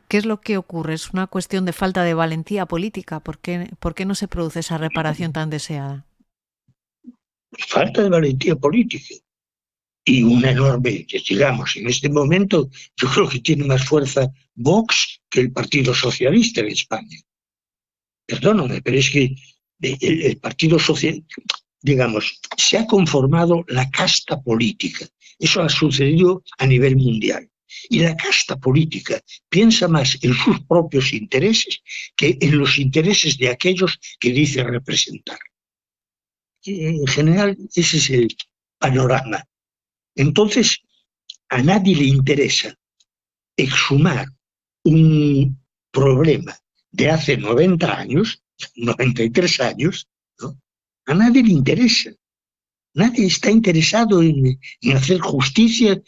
¿qué es lo que ocurre? ¿Es una cuestión de falta de valentía política? ¿Por qué no se produce esa reparación tan deseada? Falta de valentía política y una enorme, digamos, en este momento yo creo que tiene más fuerza Vox que el Partido Socialista en España. Perdóname, pero es que el Partido Socialista, digamos, se ha conformado la casta política. Eso ha sucedido a nivel mundial. Y la casta política piensa más en sus propios intereses que en los intereses de aquellos que dice representar. En general, ese es el panorama. Entonces, a nadie le interesa exhumar un problema de hace 90 años, 93 años, ¿no? A nadie le interesa. Nadie está interesado en hacer justicia.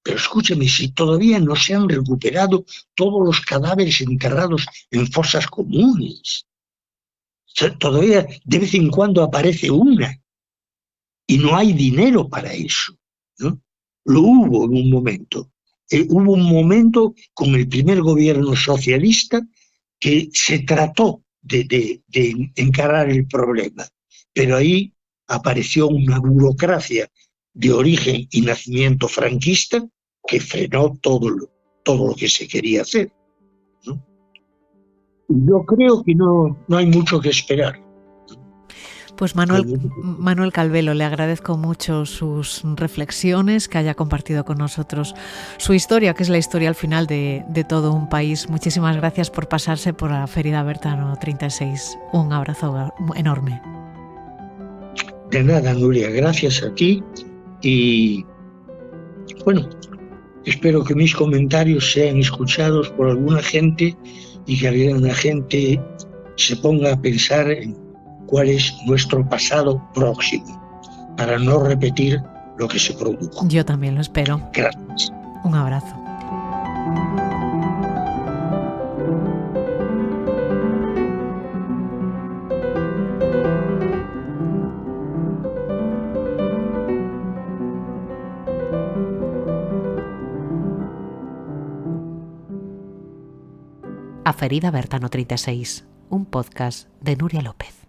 Pero escúchame, si todavía no se han recuperado todos los cadáveres enterrados en fosas comunes, o sea, todavía de vez en cuando aparece una y no hay dinero para eso, ¿no? Lo hubo en un momento. Hubo un momento con el primer gobierno socialista que se trató de encarar el problema, pero ahí apareció una burocracia de origen y nacimiento franquista que frenó todo lo que se quería hacer, ¿no? Yo creo que no hay mucho que esperar. Pues Manuel Calvelo, le agradezco mucho sus reflexiones, que haya compartido con nosotros su historia, que es la historia al final de todo un país. Muchísimas gracias por pasarse por la Ferida Bertano 36. Un abrazo enorme. De nada, Nuria, gracias a ti y bueno, espero que mis comentarios sean escuchados por alguna gente y que alguna gente se ponga a pensar en cuál es nuestro pasado próximo, para no repetir lo que se produjo. Yo también lo espero. Gracias. Un abrazo. A Ferida Bertano 36, un podcast de Nuria López.